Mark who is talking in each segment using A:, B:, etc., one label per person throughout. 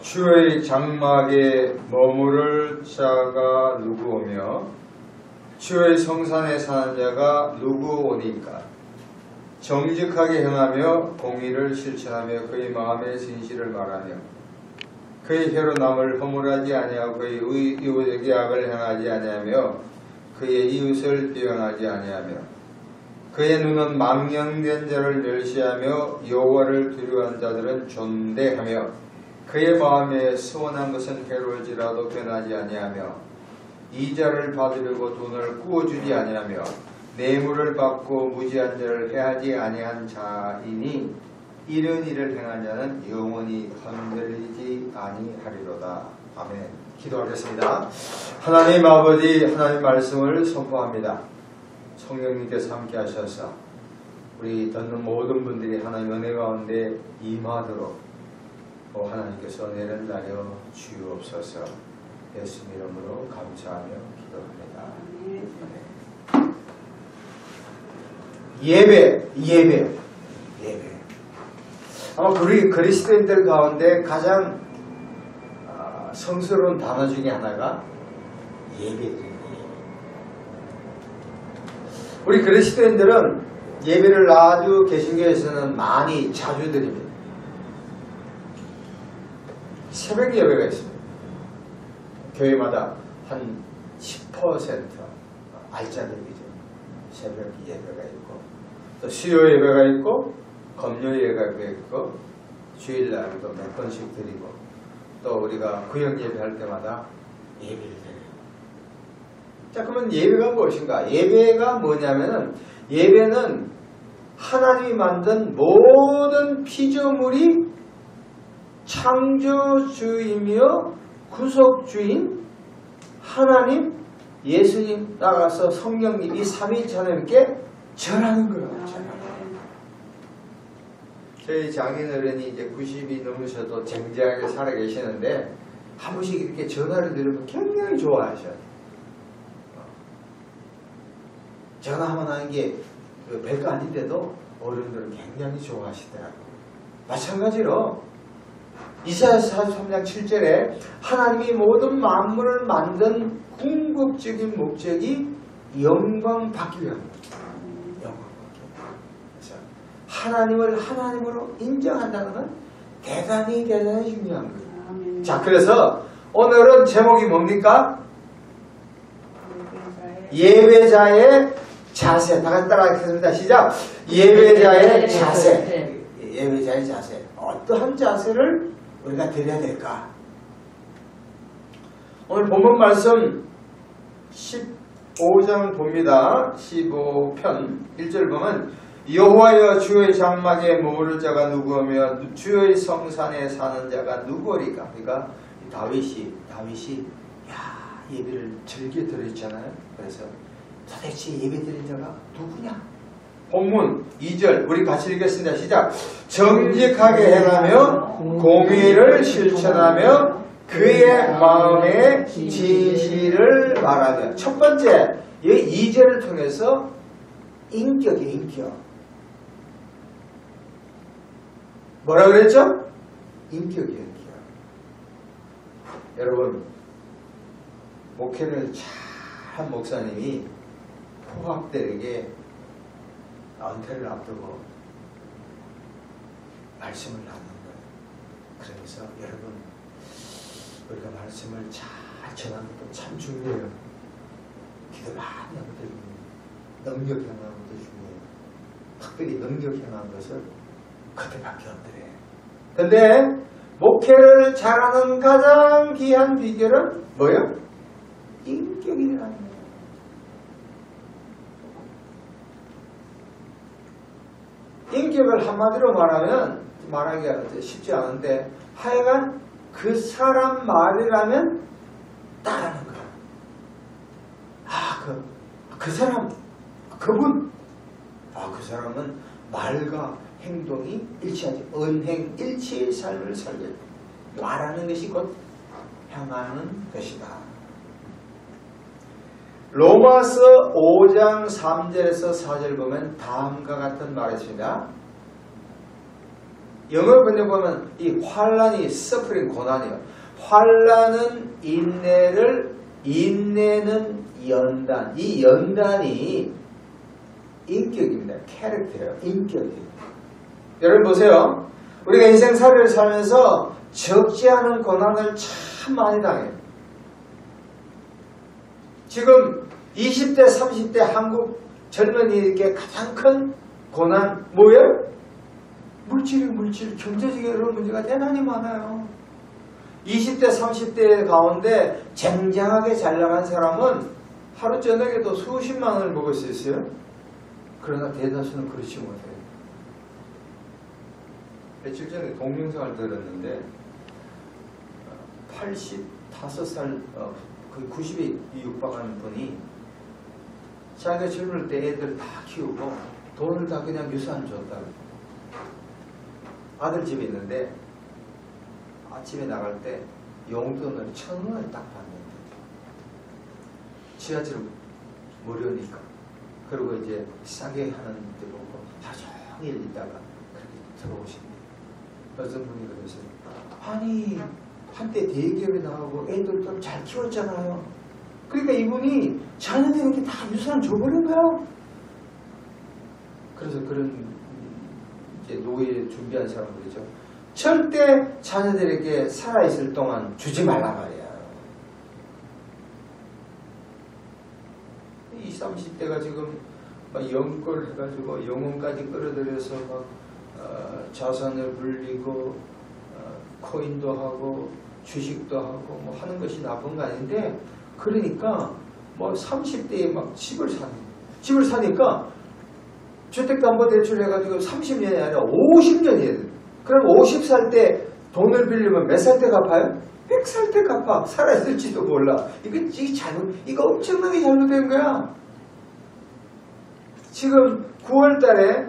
A: 주의 장막에 머무를 자가 누구오며 주의 성산에 사는 자가 누구오니까. 정직하게 행하며 공의를 실천하며 그의 마음의 진실을 말하며 그의 혀로 남을 허물하지 아니하고 그의 이웃에게 악을 행하지 아니하며 그의 이웃을 비방하지 아니하며 그의 눈은 망령된 자를 멸시하며 여호와를 두려워하는 자들은 존대하며 그의 마음에 서원한 것은 해로울지라도 변하지 아니하며 이자를 받으려고 돈을 꾸어주지 아니하며 뇌물을 받고 무지한 자를 해하지 아니한 자이니 이런 일을 행한 자는 영원히 흔들리지 아니하리로다. 아멘. 기도하겠습니다. 하나님 아버지, 하나님 말씀을 선포합니다. 성령님께서 함께 하셔서 우리 듣는 모든 분들이 하나님 은혜 가운데 임하도록 하나님께서 은혜를 내려 주옵소서. 예수 이름으로 감사하며 기도합니다. 예배. 아마 우리 그리스도인들 가운데 가장 성스러운 단어 중에 하나가 예배입니다. 우리 그리스도인들은 예배를 아주 개신교에서는 많이 자주 드립니다. 새벽 예배가 있습니다. 교회마다 한 10% 알짜배기죠. 새벽 예배가 있고 또 수요 예배가 있고 금요 예배가 있고 주일날도 몇 번씩 드리고 또 우리가 구역 예배할 때마다 예배를 드려요. 자, 그러면 예배가 무엇인가? 예배가 뭐냐면은 예배는 하나님이 만든 모든 피조물이 창조주이며 구속주인 하나님, 예수님 따라서 성령님 이 삼위일체 하나님께 절하는 거예요. 저희 장인어른이 이제 90이 넘으셔도 쟁쟁하게 살아계시는데 한 번씩 이렇게 전화를 드리면 굉장히 좋아하셔요. 전화하면 하는 게 별거 아닌데도 어른들은 굉장히 좋아하시더라고요. 마찬가지로 이사야 43장 7절에 하나님이 모든 만물을 만든 궁극적인 목적이 영광 받기 위함입니다. 하나님을 하나님으로 인정한다는 건 대단히 중요한 거예요. 자, 그래서 오늘은 제목이 뭡니까? 예배자의 자세. 다 같이 따라하겠습니다. 시작. 예배자의 자세. 예배자의 자세. 어떠한 자세를 우리가 드려야 될까? 오늘 본문 말씀 15장 봅니다. 15편 1절 보면 여호와여 주의 장막에 머무를 자가 누구며 주의 성산에 사는 자가 누구리까? 그러니까 다윗이 예배를 즐겨 드렸잖아요. 그래서 도대체 예배 드린 자가 누구냐? 본문 2절 우리 같이 읽겠습니다. 시작. 정직하게 행하며 공의를 실천하며 그의 마음의 진실을 말하며. 첫 번째 이 2절을 통해서 인격이에요. 인격. 뭐라 그랬죠? 인격이에요. 인격. 여러분 목회를 잘한 목사님이 포학들에게 은퇴를 앞두고 말씀을 나누는 거예요. 그러면서 여러분 우리가 말씀을 잘 전하는 것도 참 중요해요. 기도 많이 하는 것도 중요해요. 능력 행하는 것도 중요해요. 특별히 능력 행하는 것을 그때밖에 없더래. 근데 목회를 잘하는 가장 귀한 비결은 뭐예요? 인격이라는 거예요. 인격을 한마디로 말하기가 쉽지 않은데 하여간 그 사람 말이라면 따르는 거야. 그 사람, 그분, 그 사람은 말과 행동이 일치하지. 언행 일치의 삶을 살려. 말하는 것이 곧 행하는 것이다. 로마서 5장 3절에서 4절 보면 다음과 같은 말이 있습니다. 영어 번역 보면 이 환란이 서프링 고난이에요. 환란은 인내를, 인내는 연단. 이 연단이 인격입니다. 캐릭터예요. 인격이에요. 여러분 보세요. 우리가 인생살이를 살면서 적지 않은 고난을 참 많이 당해요. 지금 20대, 30대 한국 젊은이에게 가장 큰 고난 뭐예요? 물질, 경제적인 이런 문제가 대단히 많아요. 20대, 30대 가운데 쟁쟁하게 잘 나간 사람은 하루 저녁에도 수십만 원을 먹을 수 있어요. 그러나 대다수는 그렇지 못해요. 며칠 전에 동영상을 들었는데 85살, 거의 90에 육박하는 분이 자기가 젊을 때 애들 다 키우고 돈을 다 그냥 유산 줬다고. 아들 집에 있는데 아침에 나갈 때 용돈을 1,000원을 딱 받는데 지하철 무료니까. 그리고 이제 싸게 하는 데 보고 하루 종일 있다가 그렇게 들어오십니다. 어떤 분이 그러세요. 아니 한때 대기업에 나가고 애들도 잘 키웠잖아요. 그러니까 이분이 자녀들에게 다 유산을 줘버린 거야. 그래서 그런 이제 노예 준비한 사람들이죠. 절대 자녀들에게 살아있을 동안 주지 말라 말이야. 20, 30대가 지금 막 영끌 해가지고 영혼까지 끌어들여서 막 자산을 불리고 코인도 하고 주식도 하고 뭐 하는 것이 나쁜 거 아닌데, 그러니까 뭐 30대에 막 집을 사니까 주택담보대출 해가지고 30년이 아니라 50년이에요. 그럼 50살 때 돈을 빌리면 몇 살 때 갚아요? 100살 때 갚아. 살아있을지도 몰라. 이거 엄청나게 잘못된 거야. 지금 9월 달에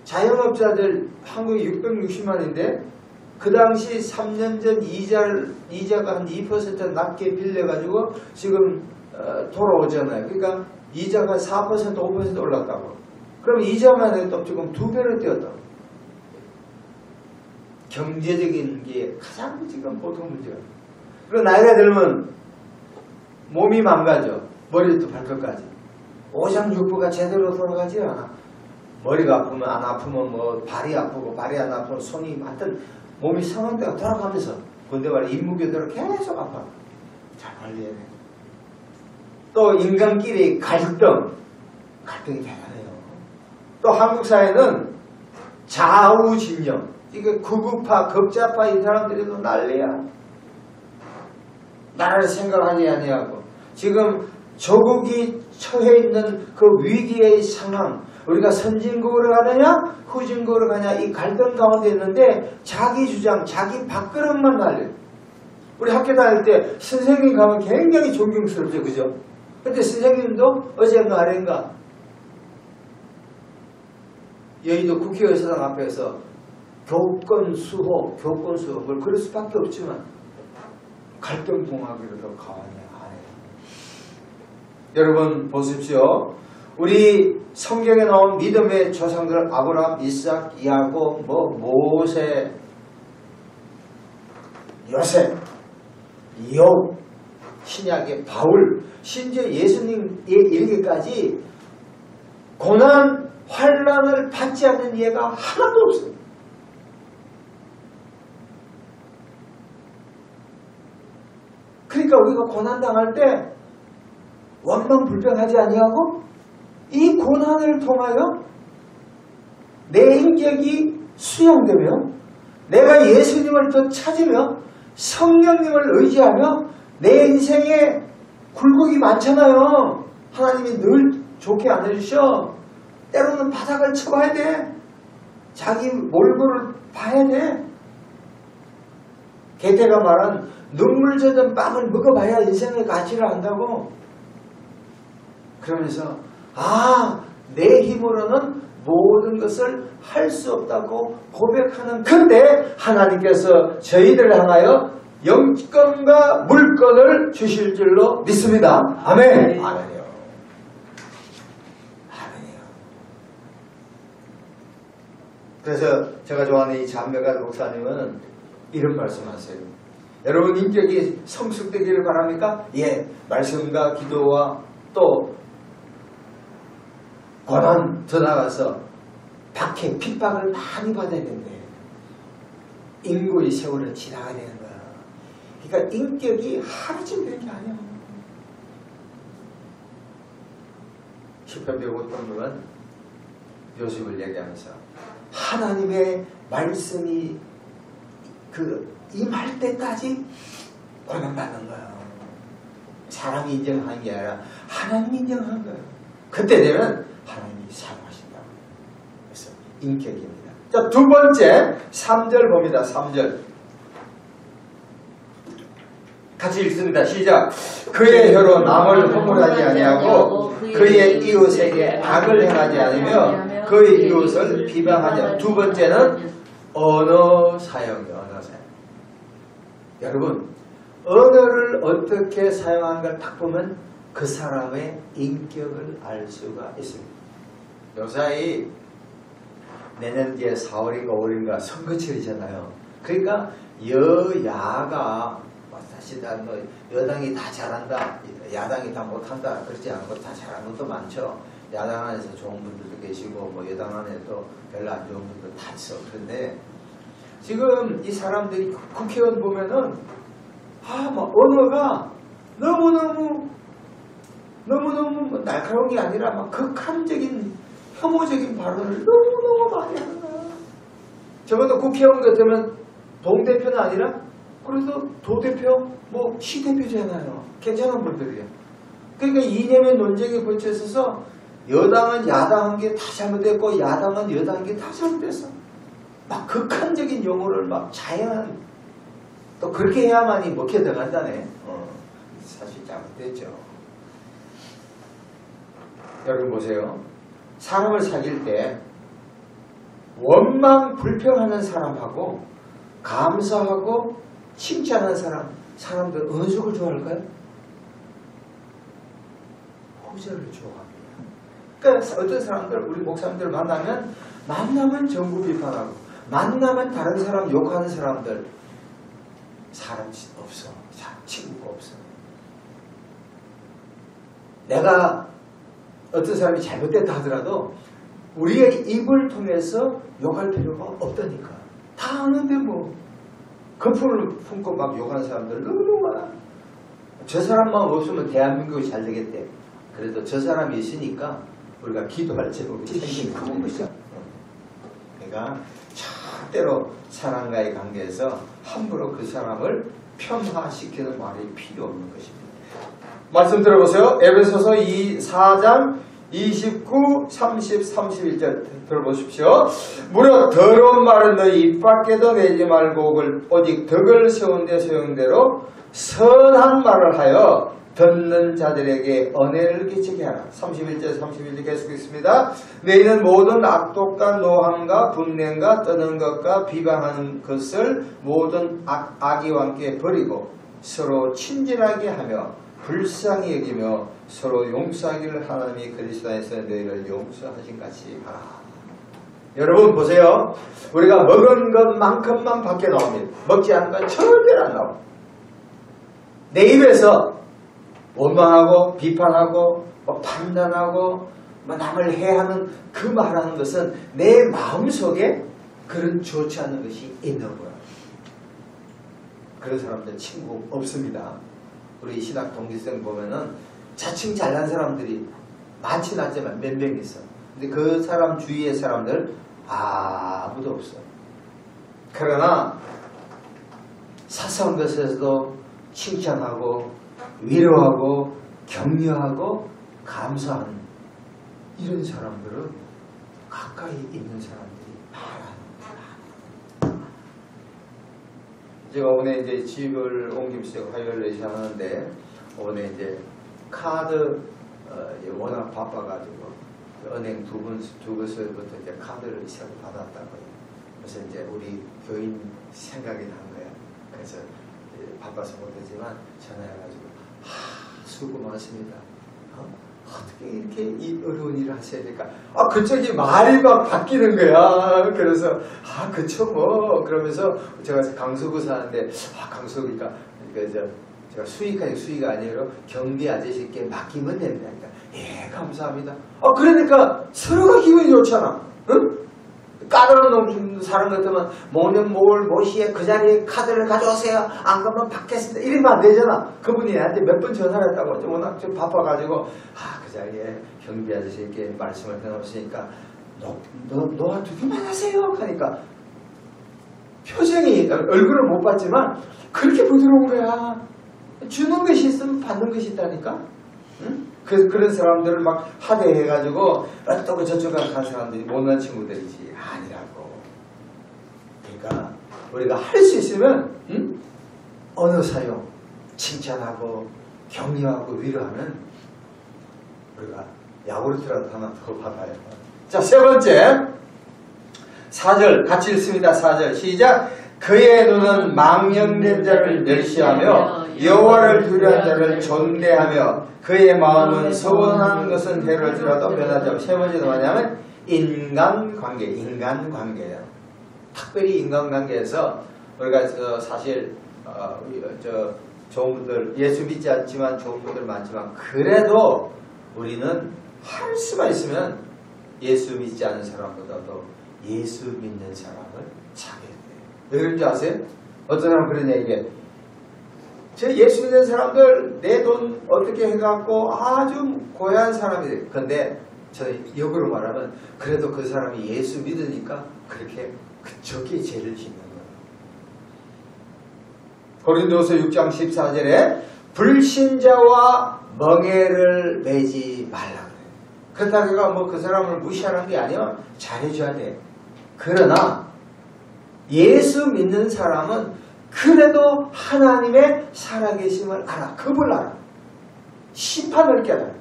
A: 자영업자들 한국에 660만인데 그 당시 3년 전 이자가 한 2% 낮게 빌려가지고 지금 돌아오잖아요. 그러니까 이자가 4% 5% 올랐다고. 그럼 이자만 해도 지금 2배로 뛰었다고. 경제적인 게 가장 지금 보통 문제가. 그리고 나이가 들면 몸이 망가져. 머리부터 발끝까지. 오장육부가 제대로 돌아가지 않아. 머리가 아프면 안 아프면 뭐 발이 아프고 발이 안 아프면 손이 하여튼 몸이 상황대가 돌아가면서 근데 말이야 인무교대로 계속 아파. 잘 관리해야 돼. 또 인간끼리 갈등이 대단해요. 또 한국 사회는 좌우진영. 이게 극우파, 극좌파 이 사람들이 난리야. 나를 생각하지 아니하고 지금 조국이 처해 있는 그 위기의 상황, 우리가 선진국으로 가느냐 후진국으로 가냐 이 갈등 가운데 있는데 자기 주장, 자기 밥그릇만 날려. 우리 학교 다닐 때 선생님 가면 굉장히 존경스럽죠, 그죠? 근데 선생님도 어젠가 아ren가 여의도 국회의사당 앞에서 교권 수호 뭘 그럴 수밖에 없지만 갈등 봉합이라도 가만히 안 해요. 여러분 보십시오. 우리 성경에 나온 믿음의 조상들 아브라함, 이삭, 야곱, 모세, 요셉, 욥, 신약의 바울, 심지어 예수님에 이르기까지 고난, 환난을 받지 않는 예가 하나도 없어요. 그러니까 우리가 고난당할 때 원망불평하지 아니하고 이 고난을 통하여 내 인격이 수양되며 내가 예수님을 더 찾으며 성령님을 의지하며 내 인생에 굴곡이 많잖아요. 하나님이 늘 좋게 안 해주셔. 때로는 바닥을 쳐봐야 돼. 자기 몰골을 봐야 돼. 게테가 말한 눈물 젖은 빵을 먹어봐야 인생의 가치를 안다고. 그러면서 내 힘으로는 모든 것을 할 수 없다고 고백하는 그때 하나님께서 저희들을 향하여 영권과 물권을 주실 줄로 믿습니다. 아멘. 아멘이요. 아멘이요. 그래서 제가 좋아하는 이 잔배가 목사님은 이런 말씀하세요. 여러분 인격이 성숙되기를 바랍니까? 예, 말씀과 기도와 또 고난 더 나가서 박해, 핍박을 많이 받아야 되는데 인고의 세월을 지나가야 되는 거야. 그러니까 인격이 하루쯤 되는 게 아니야. 시편 105편은 요셉을 얘기하면서 하나님의 말씀이 임할 때까지 고난받는 거야. 사람이 인정한 게 아니라 하나님이 인정한 거야. 그때 되면 하나님이 사랑하신다. 그래서 인격입니다. 자, 두 번째 3절 봅니다. 3절 같이 읽습니다. 시작. 그의 혀로 남을 허물하지 아니하고 그의 이웃에게 악을 행하지 않으며 그의 이웃을 비방하지. 두 번째는 언어 사용이에요. 언어 사용. 여러분 언어를 어떻게 사용하는 걸 딱 보면 그 사람의 인격을 알 수가 있습니다. 요사이 내년 뒤에 4월인가 5월인가 선거철이잖아요. 그러니까 여야가 사실 뭐 여당이 다 잘한다, 야당이 다 못한다 그렇지 않고 다 잘하는 것도 많죠. 야당 안에서 좋은 분들도 계시고 뭐 여당 안에도 별로 안 좋은 분들 다 있어. 그런데 지금 이 사람들이 국회의원 보면은 막 언어가 너무너무 날카로운 게 아니라 막 극한적인 혐오적인 발언을 너무너무 많이 하는 거야. 적어도 국회의원 같으면 동대표는 아니라 그래도 도대표, 뭐 시대표잖아요. 괜찮은 분들이에요. 그러니까 이념의 논쟁에 걸쳐 있어서 여당은 야당한 게 다 잘못됐고 야당은 여당한 게 다 잘못됐어. 막 극한적인 용어를 막 자연 또 그렇게 해야만이 먹혀 들어간다네. 사실 잘못됐죠. 여러분 보세요. 사람을 사귈 때 원망 불평하는 사람하고 감사하고 칭찬하는 사람들 어느 쪽을 좋아할까요? 후자를 좋아합니다. 그러니까 어떤 사람들 우리 목사님들 만나면 정부 비판하고 만나면 다른 사람 욕하는 사람들 사람 없어. 친구가 없어. 내가 어떤 사람이 잘못됐다 하더라도 우리의 입을 통해서 욕할 필요가 없다니까. 다 아는데 뭐 거품을 품고 막 욕하는 사람들 너무 많아. 저 사람만 없으면 대한민국이 잘 되겠대. 그래도 저 사람이 있으니까 우리가 기도할 제목이 생기는 것이죠. 그러니까 절대로 사람과의 관계에서 함부로 그 사람을 편화시키는 말이 필요 없는 것입니다. 말씀 들어보세요. 에베소서 4장 29, 30, 31절 들어보십시오. 무릇 더러운 말은 너희 입 밖에도 내지 말고 오직 덕을 세운 데 소용대로 선한 말을 하여 듣는 자들에게 은혜를 끼치게 하라. 31절 31절 계속했습니다. 너희는 모든 악독과 노함과 분냄과 떠는 것과 비방하는 것을 모든 악의와 함께 버리고 서로 친절하게 하며 불쌍히 여기며 서로 용서하기를 하나님이 그리스도 안에서 너희를 용서하신 같이 하라. 여러분 보세요. 우리가 먹은 것만큼만 밖에 나옵니다. 먹지 않은 건 절대로 안 나옵니다. 내 입에서 원망하고 비판하고 판단하고 남을 해하는 그 말하는 것은 내 마음속에 그런 좋지 않은 것이 있는 거야. 그런 사람들 친구 없습니다. 우리 신학 동기생 보면은 자칭 잘난 사람들이 많진 않지만 몇 명 있어. 근데 그 사람 주위의 사람들 아무도 없어. 그러나 사소한 것에서도 칭찬하고 위로하고 격려하고 감사하는 이런 사람들은 가까이 있는 사람들이 많아. 제가 오늘 이제 집을 옮기면서 화요일에 하는데 오늘 이제 카드 워낙 바빠가지고 은행 두 곳에서부터 이제 카드를 새로 받았다고요. 그래서 이제 우리 교인 생각이 난 거야. 그래서 바빠서 못했지만 전화해가지고 수고 많습니다. 어떻게 이렇게 이 어려운 일을 하셔야 될까? 그쪽이 말이 막 바뀌는 거야. 그래서, 그쵸, 뭐. 그러면서 제가 강서구 사는데, 강서구니까, 제가 수의가 아니라 경비 아저씨께 맡기면 됩니다. 예, 감사합니다. 그러니까 서로가 기분이 좋잖아. 응? 까다로운 사람 같으면 뭐시에 그 자리에 카드를 가져오세요. 안 그러면 받겠습니다. 이러면 안 되잖아. 그분이 나한테 몇 번 전화를 했다고. 워낙 좀 바빠가지고 그 자리에 경비 아저씨에게 말씀을 해놓으시니까 놓아두기만 하세요. 하니까 표정이 얼굴을 못 봤지만 그렇게 부드러운 거야. 주는 것이 있으면 받는 것이 있다니까. 응? 그런 사람들을 막 하대해가지고 또 저쪽에 간 사람들이 못난 친구들이지. 아니라고. 그러니까 우리가 할 수 있으면 언어 사용, 칭찬하고 격려하고 위로하는 우리가 야구르트라도 하나 더 받아요. 자, 세 번째 4절 같이 읽습니다. 4절 시작. 그의 눈은 망령된 자를 멸시하며 여호와를 두려워하는 자를 존대하며 그의 마음은 서원하는 것은 해를지라도 변하지 않고. 세 번째는 뭐냐면 인간관계예요. 특별히 인간관계에서 우리가 사실 좋은 분들, 예수 믿지 않지만 좋은 분들 많지만 그래도 우리는 할 수가 있으면 예수 믿지 않는 사람보다도 예수 믿는 사람을 사귀어야 돼요. 왜 그런지 아세요? 어떤 사람은 그런 얘기해. 저 예수 믿는 사람들 내 돈 어떻게 해갖고 아주 고얀 사람이래. 근데 저는 역으로 말하면 그래도 그 사람이 예수 믿으니까 그렇게 저게 죄를 짓는 거예요. 고린도서 6장 14절에 불신자와 멍에를 매지 말라 그래요. 그렇다고 뭐 그 사람을 무시하는 게 아니라 잘해줘야 돼. 그러나 예수 믿는 사람은 그래도 하나님의 살아계심을 알아. 그걸 알아. 심판을 깨달아.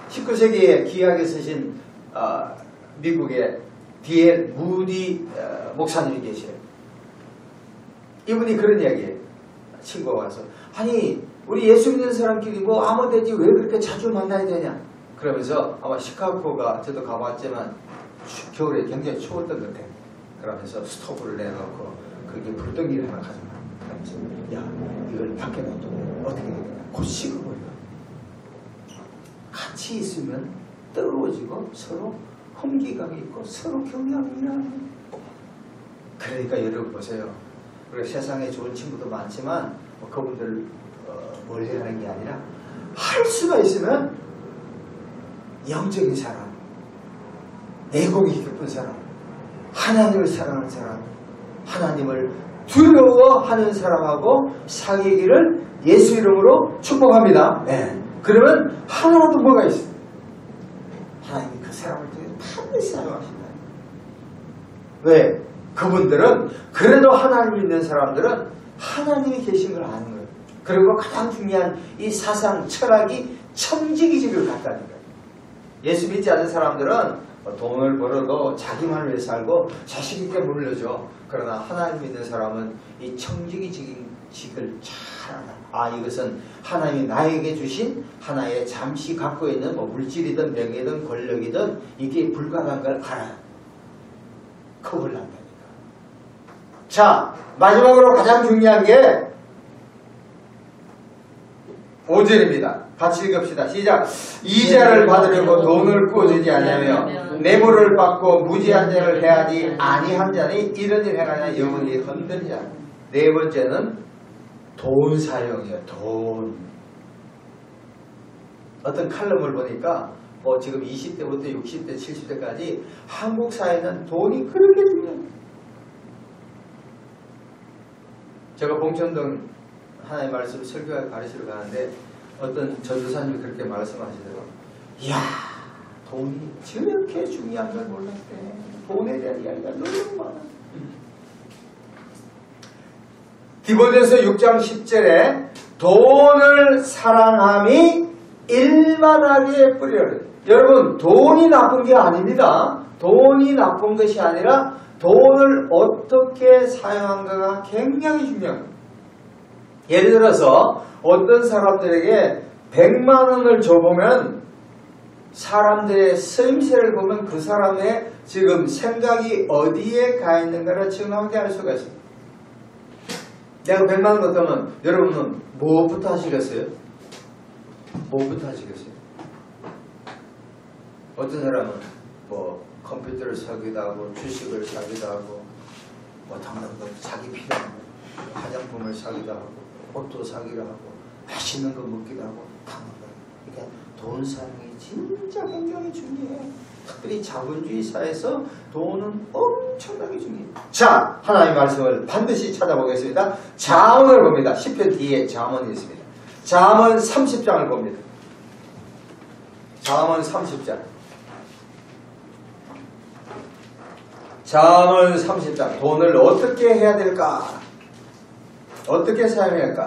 A: 19세기에 기하게 쓰신 미국의 D.L. 무디 목사님이 계셔요. 이분이 그런 이야기예요. 친구가 와서 아니 우리 예수 믿는 사람끼리 뭐 아무 데지 왜 그렇게 자주 만나야 되냐. 그러면서 아마 시카고가 저도 가봤지만 겨울에 굉장히 추웠던 것 같아요. 그러면서 스토브를 내놓고 거기에 불덩이를 하나 가져가. 그러면서 야 이걸 밖에 놔두면 어떻게 되겠냐. 곧 식어버려. 같이 있으면 떨어지고 서로 험기감이 있고 서로 격려합니다. 그러니까 여러분 보세요. 우리 세상에 좋은 친구도 많지만 뭐 그분들 멀리 하는 게 아니라 할 수가 있으면 영적인 사람, 내공이 깊은 사람, 하나님을 사랑하는 사람, 하나님을 두려워하는 사람하고 사귀기를 예수 이름으로 축복합니다. 네. 그러면 하나라도 뭐가 있어요? 하나님이 그 사람을 반드시 사랑하신다. 왜? 그분들은 그래도 하나님 믿는 사람들은 하나님이 계신 걸 아는 거예요. 그리고 가장 중요한 이 사상 철학이 청지기질을 갖다는 거예요. 예수 믿지 않는 사람들은 돈을 벌어도 자기만 위해 살고 자식 있게 물려줘. 그러나 하나님 믿는 사람은 이 청지기직을 잘 알아. 이것은 하나님이 나에게 주신 하나의 잠시 갖고 있는 뭐 물질이든 명예든 권력이든 이게 불가능한 걸 알아요. 그걸 안다니까. 자, 마지막으로 가장 중요한 게 5절입니다. 같이 읽읍시다. 시작. 이자를 받으려고 돈을 꾸어주지 아니하며 뇌물을 받고 무지한 자를 해하지 아니한 자니 이런 일 행하냐 영원히 흔들리지 않아. 네 번째는 돈 사용이에요. 돈. 어떤 칼럼을 보니까 지금 20대부터 60대, 70대까지 한국 사회는 돈이 그렇게 중요해요. 제가 봉천동 하나의 말씀을 설교하고 가르치러 가는데 어떤 전도사님이 그렇게 말씀하시더라고요. 이야, 돈이 저렇게 중요한 걸 몰랐대. 돈에 대한 이야기가 너무 많아. 디모데서 6장 10절에 돈을 사랑함이 일만하게 뿌리라. 여러분, 돈이 나쁜 게 아닙니다. 돈이 나쁜 것이 아니라 돈을 어떻게 사용한가가 굉장히 중요합니다. 예를 들어서 어떤 사람들에게
B: 100만 원을 줘보면 사람들의 쓰임새를 보면 그 사람의 지금 생각이 어디에 가 있는가를 정확하게 알 수가 있습니다. 내가 100만 원 줬다면 여러분은 뭐부터 하시겠어요? 뭐부터 하시겠어요? 어떤 사람은 뭐 컴퓨터를 사기도 하고 주식을 사기도 하고 뭐 당장 자기 필요한 거, 화장품을 사기도 하고 옷도 사기도 하고 맛있는 거 먹기도 하고 당장 그러니까 돈 사용이 진짜 굉장히 중요해요. 특별히 자본주의 사회에서 돈은 엄청나게 중요해요. 자, 하나님의 말씀을 반드시 찾아보겠습니다. 잠언을 봅니다. 시편 뒤에 잠언이 있습니다. 잠언 30장을 봅니다. 잠언 30장. 잠언 30장. 돈을 어떻게 해야 될까? 어떻게 사용해야 할까?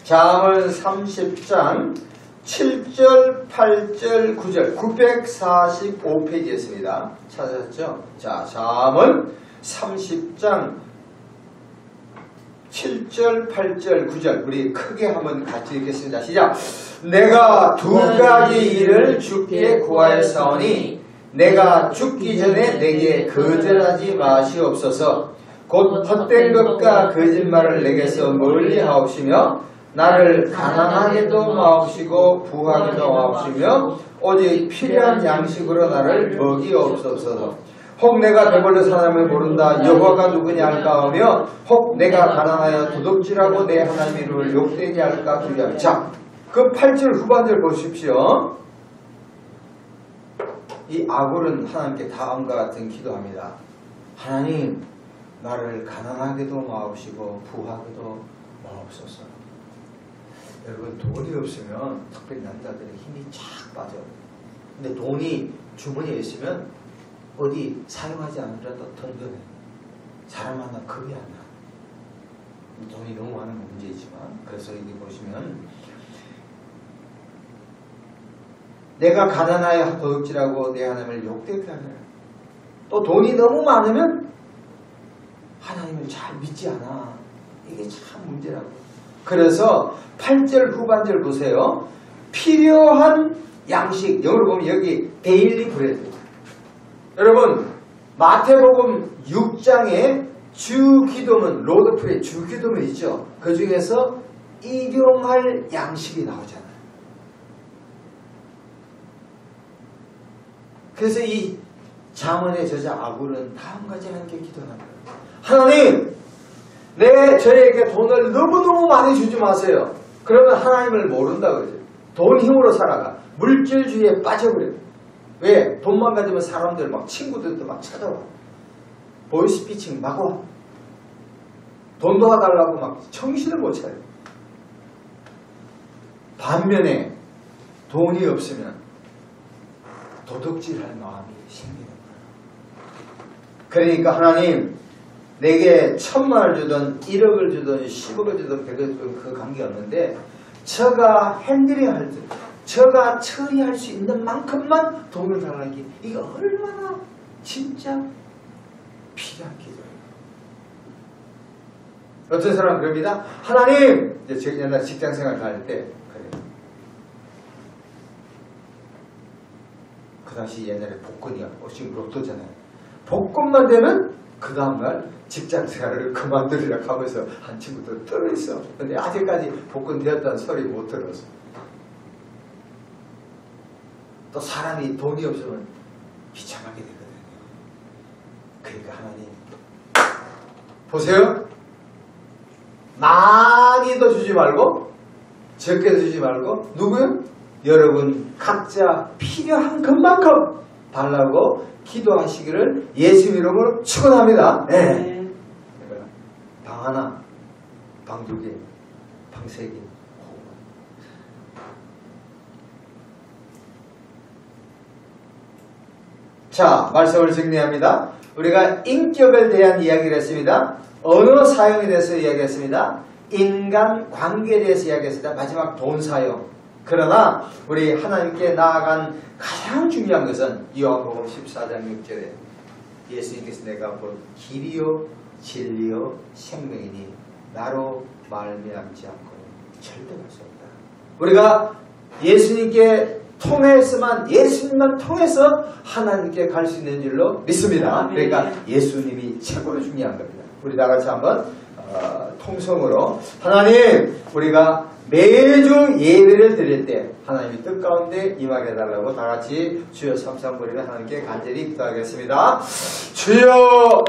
B: 잠언 30장 7절, 8절, 9절 945페이지에 있습니다. 찾으셨죠? 자, 잠언 30장 7절, 8절, 9절 우리 크게 한번 같이 읽겠습니다. 시작! 내가 두 가지 일을 주께 구하였사오니 내가 죽기 전에 내게 거절하지 마시옵소서. 곧 헛된 것과 거짓말을 내게서 멀리하옵시며 나를 가난하게도 마옵시고 부하게도 마옵시며 오직 필요한 양식으로 나를 먹이옵소서. 혹 내가 배불러 사람을 모른다 여호와가 누구냐 할까 하며 혹 내가 가난하여 도둑질하고 내 하나님의 이름을 욕되게 할까 두려워. 자, 그 8절 후반절 보십시오. 이 아굴은 하나님께 다음과 같은 기도합니다. 하나님, 나를 가난하게도 마옵시고 부하게도 마옵소서. 여러분, 돈이 없으면 특별히 남자들의 힘이 쫙 빠져요. 근데 돈이 주머니에 있으면 어디 사용하지 않으라도 던져내. 사람 하나 겁이 안 나. 돈이 너무 많은 건 문제이지만, 그래서 여기 보시면 내가 가난하여 도둑질하고 내 하나님을 욕되게 하느라. 또 돈이 너무 많으면 하나님을 잘 믿지 않아. 이게 참 문제라고. 그래서 8절 후반절 보세요. 필요한 양식, 영어로 보면 여기 데일리 브레드. 여러분, 마태복음 6장에 주기도문, 로드 프레이, 주기도문 있죠. 그 중에서 일용할 양식이 나오잖아요. 그래서 이 잠언의 저자 아굴은 다음과 같이 하나님께 기도합니다. 하나님, 저에게 돈을 너무너무 많이 주지 마세요. 그러면 하나님을 모른다 그러죠. 돈 힘으로 살아가. 물질주의에 빠져버려요. 왜? 돈만 가지면 사람들 막 친구들도 막 찾아와. 보이스피칭 막 와. 돈 도와달라고 막 정신을 못 차려요. 반면에 돈이 없으면 도둑질할 마음이 생기는 거예요. 그러니까 하나님, 내게 1000만을 주든 1억을 주든 10억을 주든 100억을 주든 그 관계없는데 저가 핸들링 할 때, 저가 처리할 수 있는 만큼만 돈을 달라기. 이거 얼마나 진짜 필요한 기도예요. 어떤 사람은 그럽니다. 하나님, 이제 제가 옛날 직장생활 다닐 때 그래요. 그 당시 옛날에 복권이야. 지금 로또잖아요. 복권만 되면 그 다음날 직장생활을 그만두리라 하면서 한 친구도 떨어있어. 근데 아직까지 복권 되었다는 소리 못 들었어. 또 사람이 돈이 없으면 비참하게 되거든요. 그러니까 하나님, 보세요. 많이도 주지 말고 적게도 주지 말고 누구요? 여러분 각자 필요한 것만큼 달라고 기도하시기를 예수 이름으로 축원합니다. 네. 방 하나, 방 두 개, 방 세 개. 자, 말씀을 정리합니다. 우리가 인격에 대한 이야기를 했습니다. 언어 사용에 대해서 이야기했습니다. 인간 관계에 대해서 이야기했습니다. 마지막 돈 사용. 그러나 우리 하나님께 나아간 가장 중요한 것은 요한복음 14장 6절에 예수님께서 내가 본 길이요 진리요 생명이니 나로 말미암지 않고는 절대 갈 수 없다. 우리가 예수님께 통해서만, 예수님만 통해서 하나님께 갈 수 있는 줄로 믿습니다. 그러니까 예수님이 최고로 중요한 겁니다. 우리 다 같이 한번 통성으로 하나님, 우리가 매주 예배를 드릴 때 하나님의 뜻 가운데 임하게 해달라고 다 같이 주여 삼삼부리를 하나님께 간절히 기도하겠습니다. 주여